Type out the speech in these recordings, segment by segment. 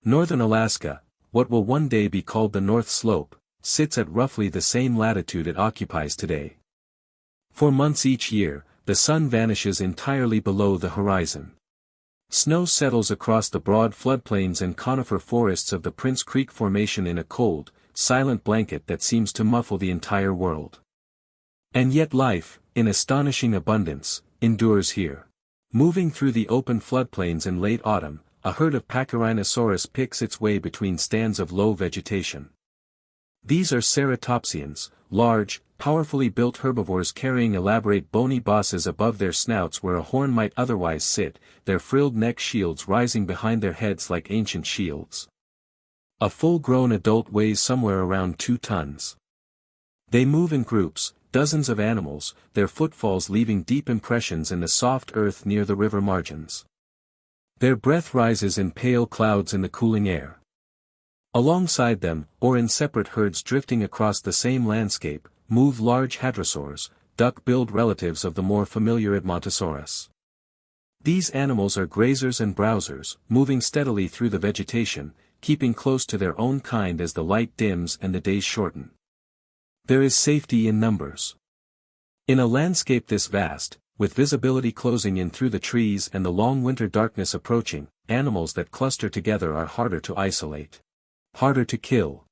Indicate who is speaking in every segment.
Speaker 1: Northern Alaska, what will one day be called the North Slope, sits at roughly the same latitude it occupies today. For months each year, the sun vanishes entirely below the horizon. Snow settles across the broad floodplains and conifer forests of the Prince Creek Formation in a cold, silent blanket that seems to muffle the entire world. And yet life, in astonishing abundance, endures here. Moving through the open floodplains in late autumn, a herd of Pachyrhinosaurus picks its way between stands of low vegetation. These are ceratopsians, large, powerfully built herbivores carrying elaborate bony bosses above their snouts where a horn might otherwise sit, their frilled neck shields rising behind their heads like ancient shields. A full-grown adult weighs somewhere around 2 tons. They move in groups, dozens of animals, their footfalls leaving deep impressions in the soft earth near the river margins. Their breath rises in pale clouds in the cooling air. Alongside them, or in separate herds drifting across the same landscape, move large hadrosaurs, duck-billed relatives of the more familiar Edmontosaurus. These animals are grazers and browsers, moving steadily through the vegetation, keeping close to their own kind as the light dims and the days shorten. There is safety in numbers. In a landscape this vast, with visibility closing in through the trees and the long winter darkness approaching, animals that cluster together are harder to isolate. Harder to kill.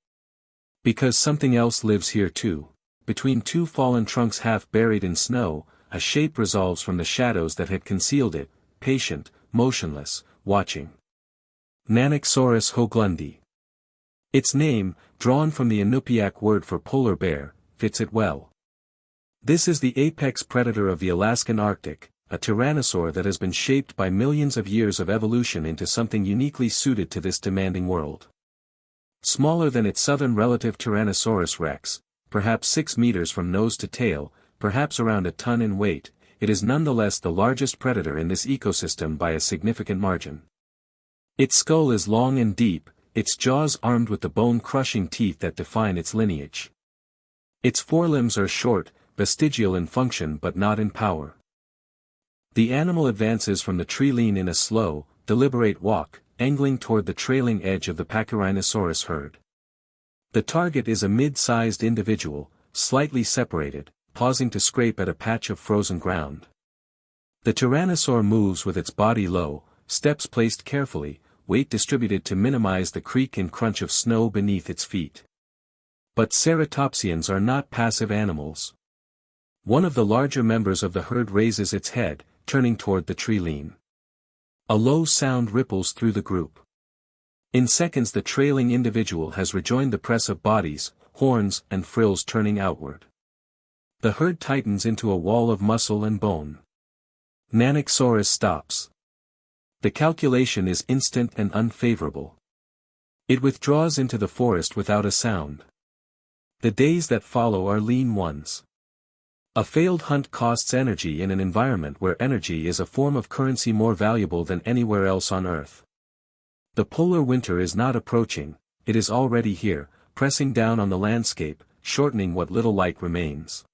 Speaker 1: Because something else lives here too. Between 2 fallen trunks half buried in snow, a shape resolves from the shadows that had concealed it, patient, motionless, watching. Nanuqsaurus hoaglandii. Its name, drawn from the Inupiaq word for polar bear, fits it well. This is the apex predator of the Alaskan Arctic, a tyrannosaur that has been shaped by millions of years of evolution into something uniquely suited to this demanding world. Smaller than its southern relative Tyrannosaurus rex, perhaps 6 meters from nose to tail, perhaps around a ton in weight, it is nonetheless the largest predator in this ecosystem by a significant margin. Its skull is long and deep, its jaws armed with the bone-crushing teeth that define its lineage. Its forelimbs are short, vestigial in function but not in power. The animal advances from the tree-line in a slow, deliberate walk, angling toward the trailing edge of the Pachyrhinosaurus herd. The target is a mid-sized individual, slightly separated, pausing to scrape at a patch of frozen ground. The Tyrannosaur moves with its body low, steps placed carefully, weight distributed to minimize the creak and crunch of snow beneath its feet. But ceratopsians are not passive animals. One of the larger members of the herd raises its head, turning toward the tree-line. A low sound ripples through the group. In seconds the trailing individual has rejoined the press of bodies, horns and frills turning outward. The herd tightens into a wall of muscle and bone. Nanuqsaurus stops. The calculation is instant and unfavorable. It withdraws into the forest without a sound. The days that follow are lean ones. A failed hunt costs energy in an environment where energy is a form of currency more valuable than anywhere else on Earth. The polar winter is not approaching, it is already here, pressing down on the landscape, shortening what little light remains.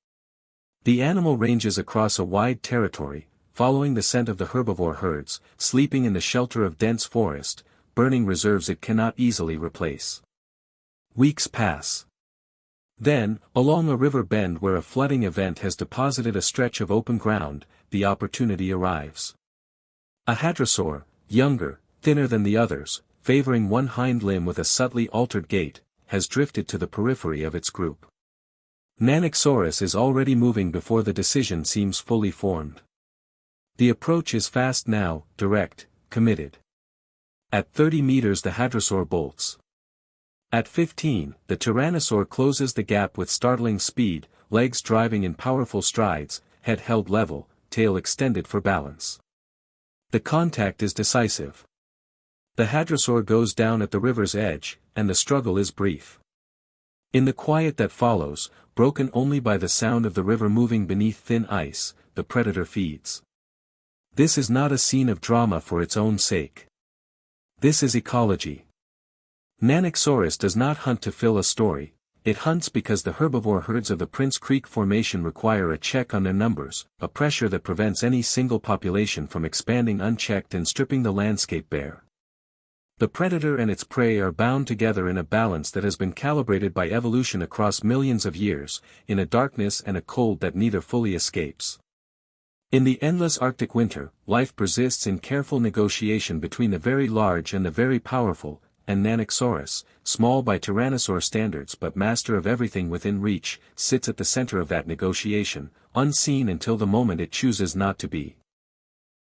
Speaker 1: The animal ranges across a wide territory, following the scent of the herbivore herds, sleeping in the shelter of dense forest, burning reserves it cannot easily replace. Weeks pass. Then, along a river bend where a flooding event has deposited a stretch of open ground, the opportunity arrives. A hadrosaur, younger, thinner than the others, favoring one hind limb with a subtly altered gait, has drifted to the periphery of its group. Nanuqsaurus is already moving before the decision seems fully formed. The approach is fast now, direct, committed. At 30 meters the hadrosaur bolts. At 15, the Tyrannosaur closes the gap with startling speed, legs driving in powerful strides, head held level, tail extended for balance. The contact is decisive. The hadrosaur goes down at the river's edge, and the struggle is brief. In the quiet that follows, broken only by the sound of the river moving beneath thin ice, the predator feeds. This is not a scene of drama for its own sake. This is ecology. Nanuqsaurus does not hunt to fill a story, it hunts because the herbivore herds of the Prince Creek Formation require a check on their numbers, a pressure that prevents any single population from expanding unchecked and stripping the landscape bare. The predator and its prey are bound together in a balance that has been calibrated by evolution across millions of years, in a darkness and a cold that neither fully escapes. In the endless Arctic winter, life persists in careful negotiation between the very large and the very powerful, and Nanuqsaurus, small by Tyrannosaur standards but master of everything within reach, sits at the center of that negotiation, unseen until the moment it chooses not to be.